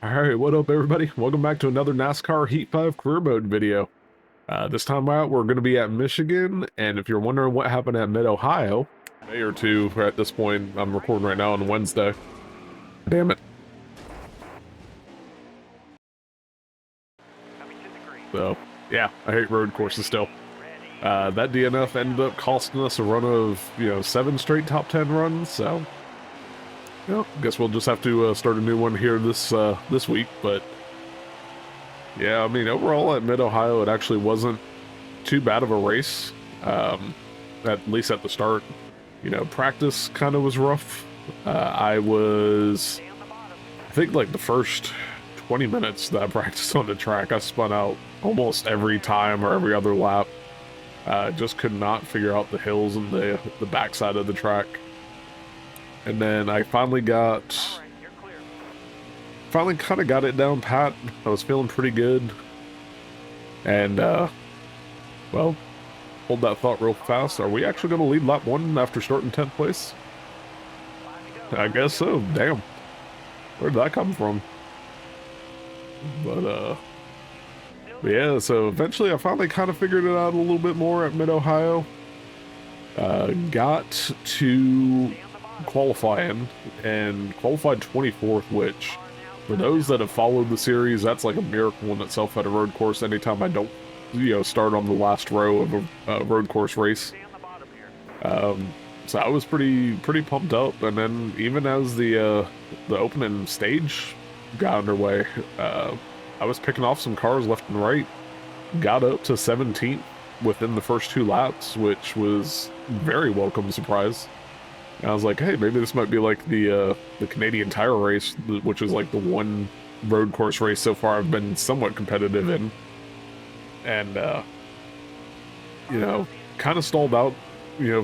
Alright, what up everybody? Welcome back to another NASCAR Heat 5 career mode video. This time out, we're going to be at Michigan, and if you're wondering what happened at Mid-Ohio, a day or two at this point, I'm recording right now on Wednesday. Damn it. So, yeah, I hate road courses still. That DNF ended up costing us a run of, 7 straight top 10 runs, so... guess we'll just have to start a new one here this week, but... Yeah, I mean, overall at Mid-Ohio, it actually wasn't too bad of a race, at least at the start. Practice kind of was rough. I think like the first 20 minutes that I practiced on the track, I spun out almost every time or every other lap. Just could not figure out the hills and the backside of the track. And then I finally kind of got it down pat. I was feeling pretty good. And, well, hold that thought real fast. Are we actually going to lead lap 1 after starting 10th place? I guess so. Damn. Where'd that come from? But yeah, so eventually I finally kind of figured it out a little bit more at Mid-Ohio. Got to qualifying and qualified 24th, which for those that have followed the series, that's like a miracle in itself at a road course. Anytime I don't, start on the last row of a road course race. So I was pretty pumped up, and then even as the opening stage got underway, I was picking off some cars left and right. Got up to 17th within the first 2 laps, which was very welcome surprise. And I was like, hey, maybe this might be like the Canadian Tire race, which is like the one road course race so far I've been somewhat competitive in. And, kind of stalled out,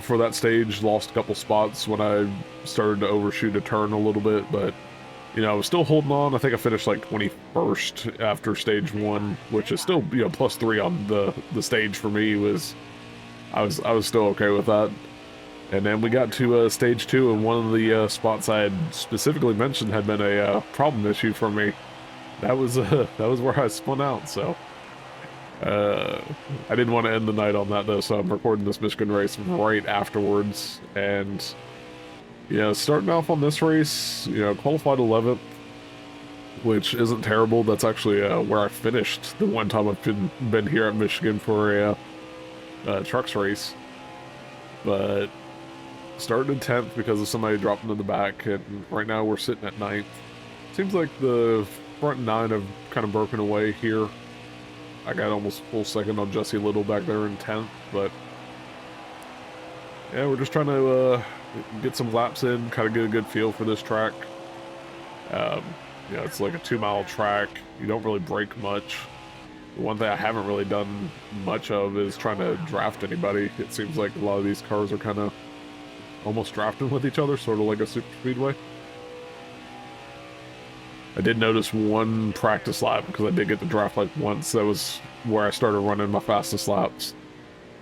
for that stage, lost a couple spots when I started to overshoot a turn a little bit, but, I was still holding on. I think I finished like 21st after stage 1, which is still, +3 on the stage for me. I was still okay with that. And then we got to stage 2, and one of the spots I had specifically mentioned had been a problem issue for me. That was where I spun out, so I didn't want to end the night on that though, so I'm recording this Michigan race right afterwards. And starting off on this race, qualified 11th, which isn't terrible. That's actually where I finished the one time I've been here at Michigan for a trucks race, but started in 10th because of somebody dropping to the back, and right now we're sitting at 9th. Seems like the front 9 have kind of broken away here. I got almost a full second on Jesse Little back there in 10th, but yeah, we're just trying to get some laps in, kind of get a good feel for this track. It's like a 2-mile track. You don't really brake much. The one thing I haven't really done much of is trying to draft anybody. It seems like a lot of these cars are kind of almost drafting with each other, sort of like a super speedway. I did notice one practice lap because I did get to draft like once. That was where I started running my fastest laps.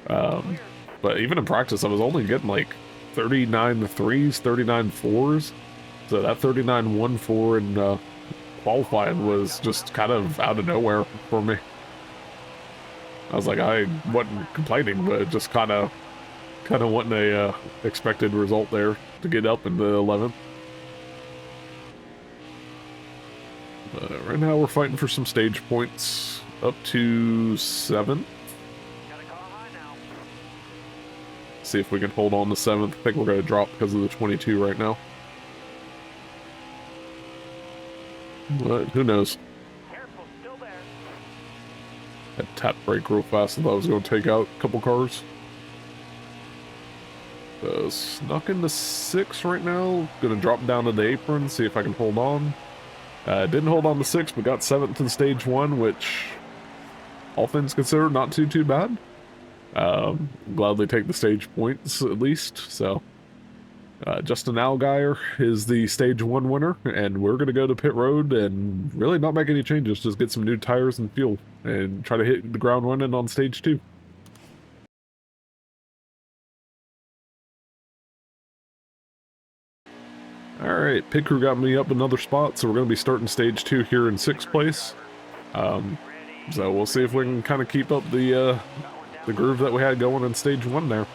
But even in practice, I was only getting like 39 3s, 39 4s. So that 39.14 in qualifying was just kind of out of nowhere for me. I was like, I wasn't complaining, but just kind of wanting a expected result there to get up in the 11th. Right now we're fighting for some stage points up to 7th. See if we can hold on to 7th. I think we're going to drop because of the 22 right now. But who knows? I tapped brake real fast. I thought I was going to take out a couple cars. Snuck into 6 right now. Gonna drop down to the apron, see if I can hold on. Didn't hold on to 6, but got 7th in stage 1, which, all things considered, not too bad. Gladly take the stage points at least. So, Justin Allgaier is the stage 1 winner, and we're gonna go to pit road and really not make any changes. Just get some new tires and fuel, and try to hit the ground running on stage 2. Alright. Alright, pit crew got me up another spot, so we're going to be starting stage 2 here in 6th place. So we'll see if we can kind of keep up the groove that we had going in stage 1 there.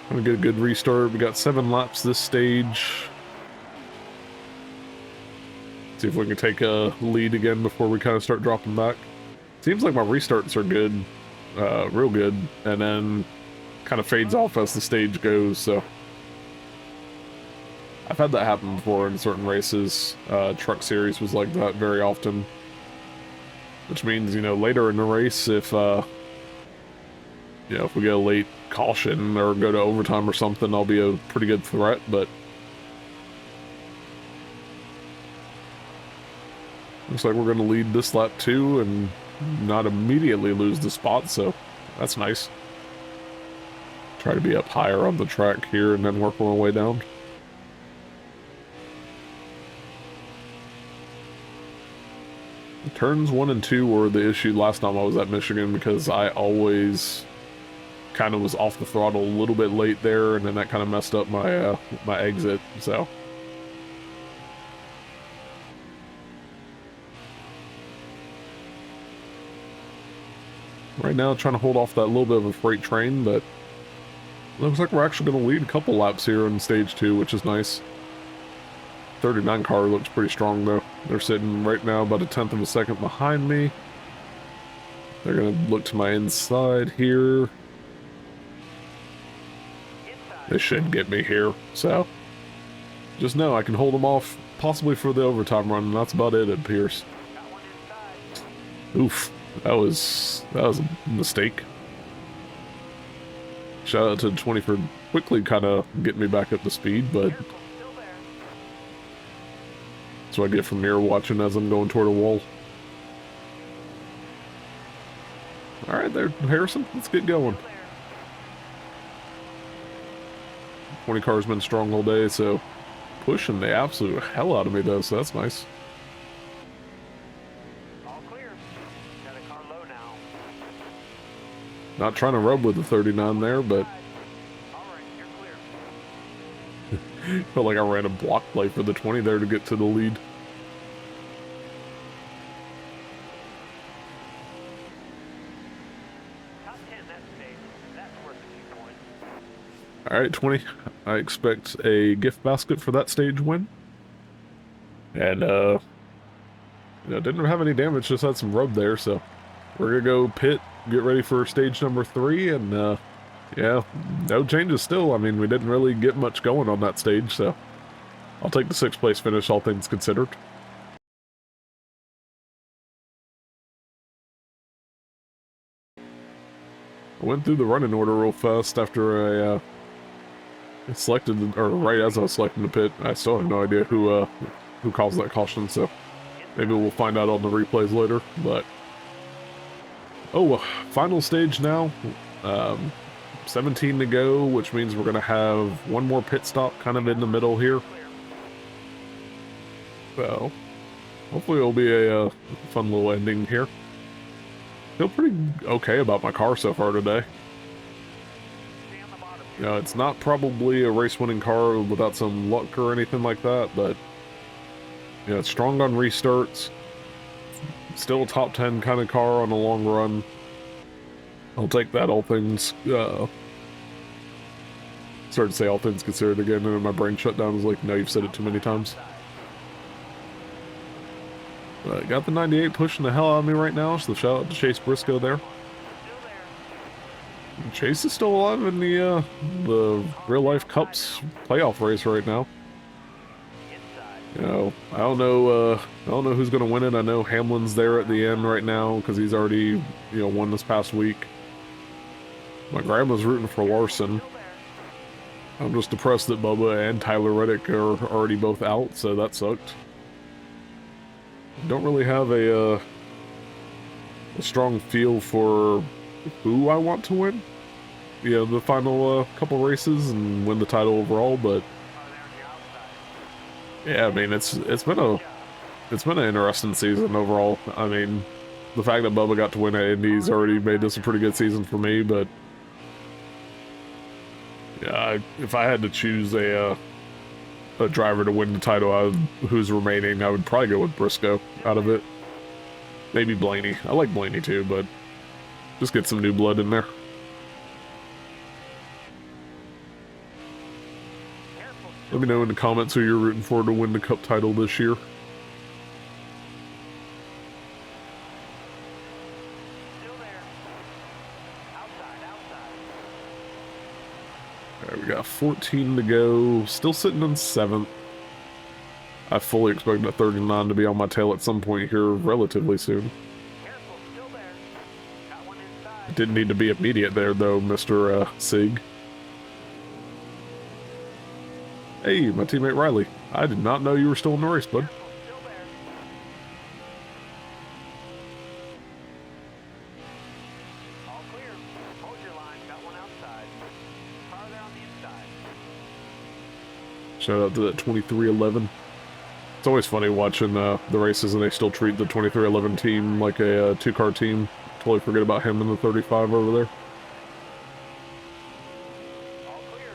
Gonna get a good restart. We got 7 laps this stage. See if we can take a lead again before we kind of start dropping back. Seems like my restarts are good, real good, and then kind of fades off as the stage goes, so. I've had that happen before in certain races. Truck series was like that very often. Which means, you know, later in the race, if, you know, if we get a late caution or go to overtime or something, I'll be a pretty good threat, but looks like we're going to lead this lap too and not immediately lose the spot, so that's nice. Try to be up higher on the track here and then work my way down. Turns 1 and 2 were the issue last time I was at Michigan because I always kind of was off the throttle a little bit late there, and then that kind of messed up my my exit, so. Right now, trying to hold off that little bit of a freight train, but looks like we're actually going to lead a couple laps here in stage 2, which is nice. 39 car looks pretty strong though. They're sitting right now about 1/10 of a second behind me. They're going to look to my inside here. They should get me here, so just know I can hold them off possibly for the overtime run, and that's about it appears. Oof, that was a mistake. Shout out to 20 for quickly kind of getting me back up to speed, but that's what I get from mirror watching as I'm going toward a wall. Alright there, Harrison, let's get going. 20 car's been strong all day, so pushing the absolute hell out of me though, so that's nice. All clear. Got a car low now. Not trying to rub with the 39 there, but Alright, you're clear. felt like I ran a block play for the 20 there to get to the lead. Top 10, that's safe. That's worth a few points. Alright, 20. I expect a gift basket for that stage win. And, you know, didn't have any damage, just had some rub there, so we're gonna go pit, get ready for stage number 3, and, yeah, no changes still. I mean, we didn't really get much going on that stage, so I'll take the 6th place finish, all things considered. I went through the running order real fast after I, selected, or right as I was selecting the pit. I still have no idea who caused that caution, so maybe we'll find out on the replays later, but oh, final stage now. 17 to go, which means we're gonna have one more pit stop kind of in the middle here. So hopefully it'll be a fun little ending here. Feel pretty okay about my car so far today. You know, it's not probably a race-winning car without some luck or anything like that, but you know, it's strong on restarts. Still a top 10 kind of car on a long run. I'll take that, all things, started to say all things considered again, and then my brain shut down. I was like, no, you've said it too many times. But got the 98 pushing the hell out of me right now, so shout out to Chase Briscoe there. Chase is still alive in the real life Cups playoff race right now. You know, I don't know who's gonna win it. I know Hamlin's there at the end right now because he's already, you know, won this past week. My grandma's rooting for Larson. I'm just depressed that Bubba and Tyler Reddick are already both out, so that sucked. Don't really have a strong feel for who I want to win. You know, the final couple races and win the title overall, but yeah, I mean, it's been an interesting season overall. I mean, the fact that Bubba got to win at Indy's already made this a pretty good season for me, but you If I had to choose a driver to win the title who's remaining, I would probably go with Briscoe out of it. Maybe Blaney. I like Blaney too, but just get some new blood in there. Let me know in the comments who you're rooting for to win the Cup title this year. Still there. Outside. Alright, we got 14 to go. Still sitting in 7th. I fully expect that 39 to be on my tail at some point here relatively soon. Careful, still there. Got one inside. It didn't need to be immediate there though, Mr. Sig. Hey, my teammate Riley. I did not know you were still in the race, bud. Careful, still there. All clear. Hold your line. Got one outside. Car there on the inside. Shout out to that 2311. It's always funny watching the races and they still treat the 2311 team like a two-car team. Totally forget about him in the 35 over there. All clear.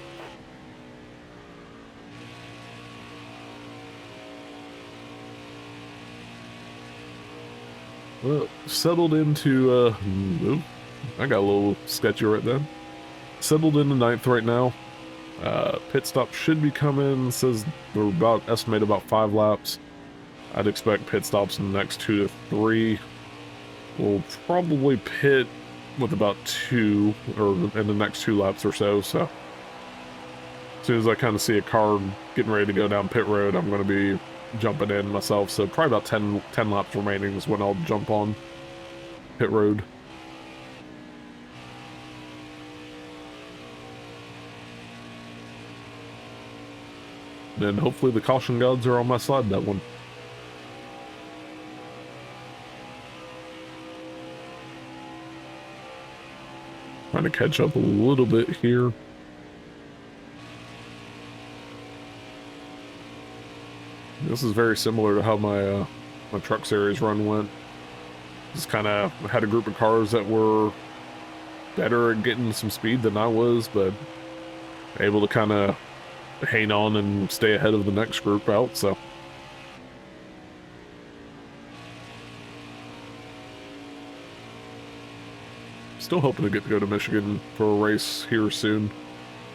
Well, settled into, oop, I got a little sketchy right then. Settled into 9th right now. Pit stop should be coming. Says we're estimate about 5 laps. I'd expect pit stops in the next 2 to 3. We'll probably pit with about 2, or in the next 2 laps or so. So as soon as I kind of see a car getting ready to go down pit road, I'm going to be jumping in myself. So probably about 10 laps remaining is when I'll jump on pit road. Then hopefully the caution gods are on my side that one. Trying to catch up a little bit here. This is very similar to how my my truck series run went. Just kind of had a group of cars that were better at getting some speed than I was, but able to kind of hang on and stay ahead of the next group out, so. Still hoping to get to go to Michigan for a race here soon.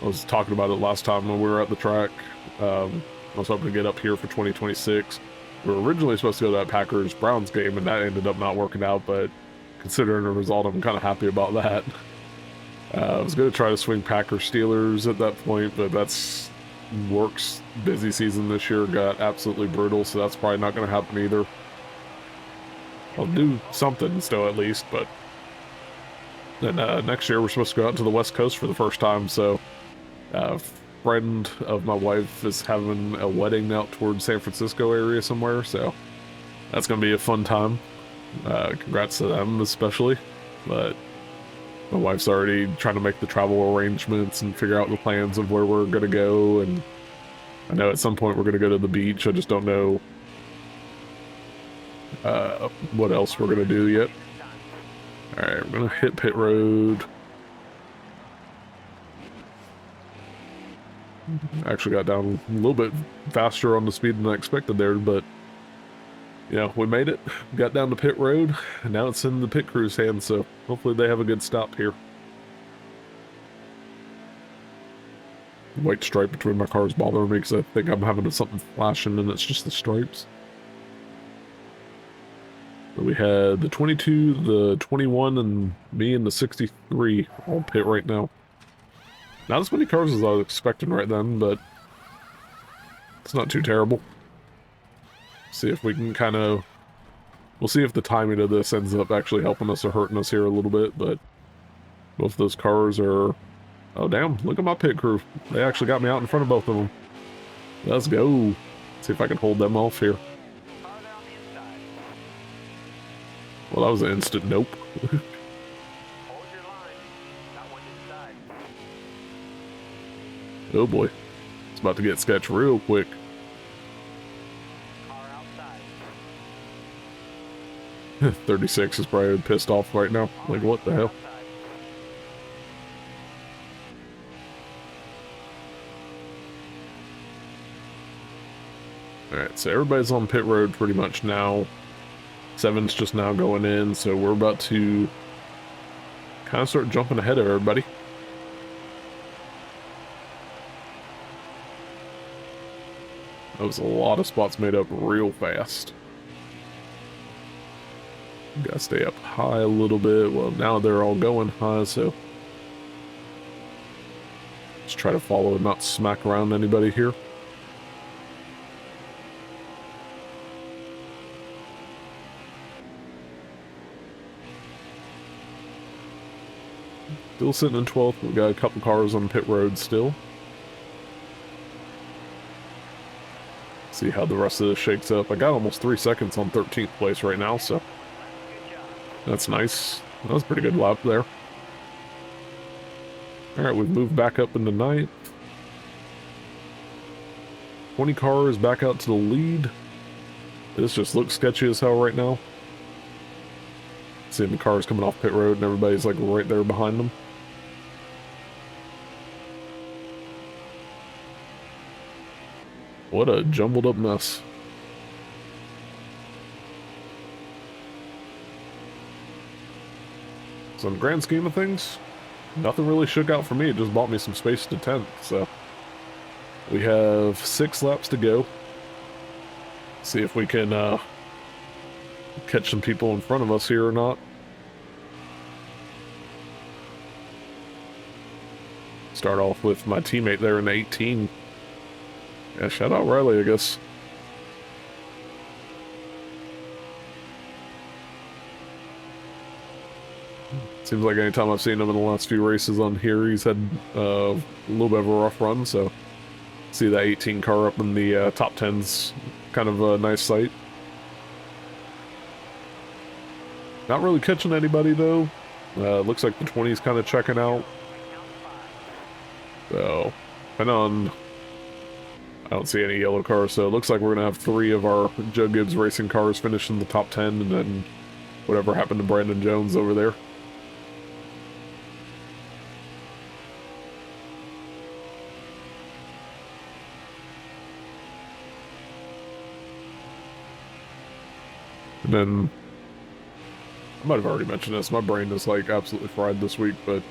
I was talking about it last time when we were at the track. I was hoping to get up here for 2026. We were originally supposed to go to that Packers-Browns game, and that ended up not working out, but considering the result, I'm kind of happy about that. I was going to try to swing Packers-Steelers at that point, but that's work's busy season this year got absolutely brutal, so that's probably not going to happen either. I'll do something still at least, but then next year we're supposed to go out to the West Coast for the first time, so a friend of my wife is having a wedding out towards San Francisco area somewhere, so that's going to be a fun time. Congrats to them especially, but my wife's already trying to make the travel arrangements and figure out the plans of where we're going to go, and I know at some point we're going to go to the beach. I just don't know what else we're going to do yet. Alright, we're going to hit pit road. Actually got down a little bit faster on the speed than I expected there, but you know, we made it, got down to pit road, and now it's in the pit crew's hands, so hopefully they have a good stop here. White stripe between my cars bothering me because I think I'm having something flashing and it's just the stripes. But we had the 22, the 21, and me and the 63 all pit right now. Not as many cars as I was expecting right then, but it's not too terrible. See if we can kind of... We'll see if the timing of this ends up actually helping us or hurting us here a little bit, but both of those cars are... Oh, damn. Look at my pit crew. They actually got me out in front of both of them. Let's go. See if I can hold them off here. Well, that was an instant nope. Hold your line. Got one inside. Oh, boy. It's about to get sketched real quick. Car outside. 36 is probably pissed off right now. Like, what the hell? Alright, so everybody's on pit road pretty much now. 7's just now going in, so we're about to kind of start jumping ahead of everybody. That was a lot of spots made up real fast. Gotta stay up high a little bit. Well, now they're all going high, so just try to follow and not smack around anybody here. Still sitting in 12th. We got a couple cars on pit road still. See how the rest of this shakes up. I got almost 3 seconds on 13th place right now, so that's nice. That was a pretty good lap there. Alright, we've moved back up into ninth. 20 cars back out to the lead. This just looks sketchy as hell right now. Seeing the cars coming off pit road and everybody's like right there behind them. What a jumbled up mess. So in the grand scheme of things, nothing really shook out for me. It just bought me some space to 10th, so we have 6 laps to go. See if we can catch some people in front of us here or not. Start off with my teammate there in 18. Yeah, shout out Riley, I guess. Seems like anytime I've seen him in the last few races on here, he's had a little bit of a rough run, so see that 18 car up in the top 10's kind of a nice sight. Not really catching anybody, though. Looks like the 20's kind of checking out. So, depending on... I don't see any yellow cars, so it looks like we're going to have 3 of our Joe Gibbs racing cars finish in the top 10, and then whatever happened to Brandon Jones over there. And then, I might have already mentioned this, my brain is like absolutely fried this week, but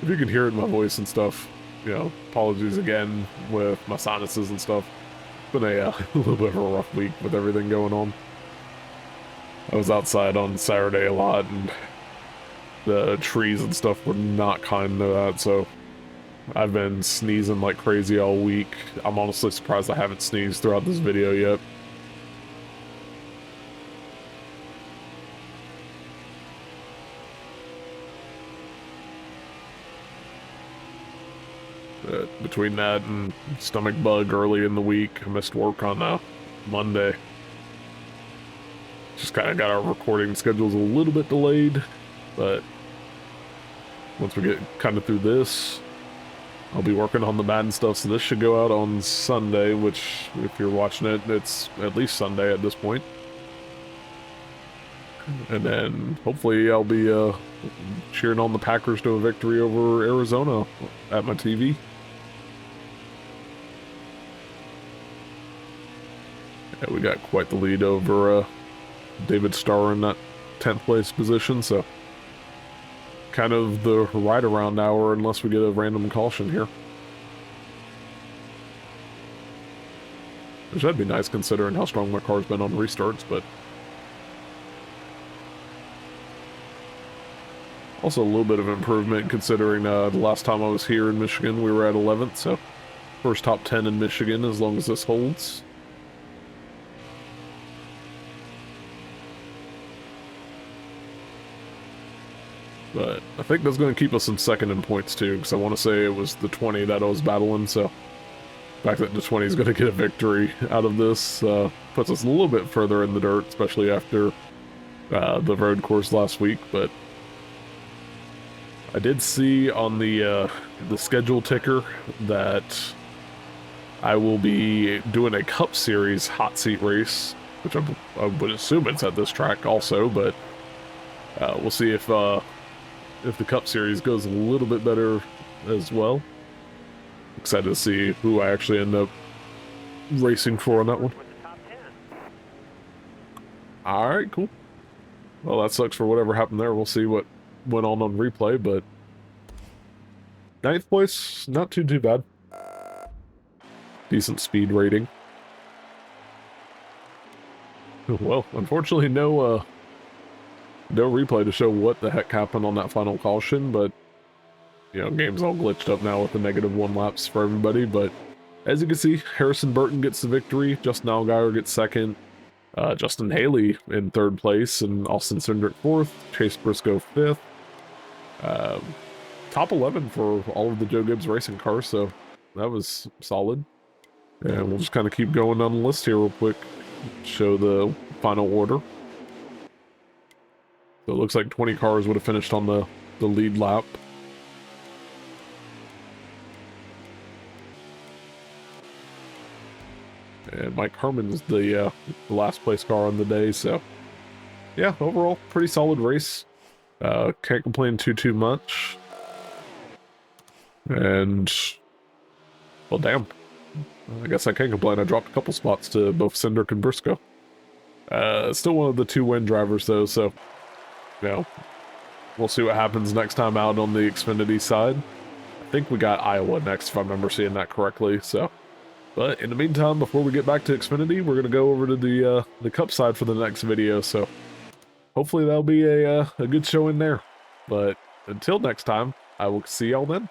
if you can hear it in my voice and stuff, you know, apologies again with my sinuses and stuff. It's been a little bit of a rough week with everything going on. I was outside on Saturday a lot, and the trees and stuff were not kind to that, so I've been sneezing like crazy all week. I'm honestly surprised I haven't sneezed throughout this video yet. Between that and stomach bug early in the week, I missed work on Monday. Just kind of got our recording schedules a little bit delayed, but once we get kind of through this, I'll be working on the Madden stuff, so this should go out on Sunday, which, if you're watching it, it's at least Sunday at this point. And then, hopefully, I'll be cheering on the Packers to a victory over Arizona at my TV. Yeah, we got quite the lead over David Starr in that 10th place position, so kind of the right around hour unless we get a random caution here. Which that'd be nice considering how strong my car's been on restarts, but also a little bit of improvement considering the last time I was here in Michigan we were at 11th, so first top 10 in Michigan as long as this holds. But I think that's going to keep us in second in points too, because I want to say it was the 20 that I was battling, so the fact that the 20 is going to get a victory out of this puts us a little bit further in the dirt, especially after the road course last week. But I did see on the schedule ticker that I will be doing a Cup Series hot seat race, which I would assume it's at this track also, but we'll see if the Cup Series goes a little bit better as well. Excited to see who I actually end up racing for on that one. With the top 10 All right, cool. Well, that sucks for whatever happened there. We'll see what went on replay, but ninth place, not too bad. Decent speed rating. Well, unfortunately, no replay to show what the heck happened on that final caution, but you know, game's all glitched up now with the -1 laps for everybody. But as you can see, Harrison Burton gets the victory, Justin Allgaier gets second, Justin Haley in third place, and Austin Cindric fourth, Chase Briscoe fifth. Top 11 for all of the Joe Gibbs racing cars, so that was solid. And we'll just kind of keep going down the list here real quick, show the final order. So it looks like 20 cars would have finished on the lead lap. And Mike Harmon's the last place car on the day, so yeah, overall, pretty solid race. Can't complain too much. And, well, damn. I guess I can't complain. I dropped a couple spots to both Cindric and Briscoe. Still one of the 2 win drivers, though, so, you know, we'll see what happens next time out on the Xfinity side. I think we got Iowa next, if I remember seeing that correctly, so. But in the meantime, before we get back to Xfinity, we're going to go over to the Cup side for the next video, so hopefully that'll be a good show in there. But until next time, I will see y'all then.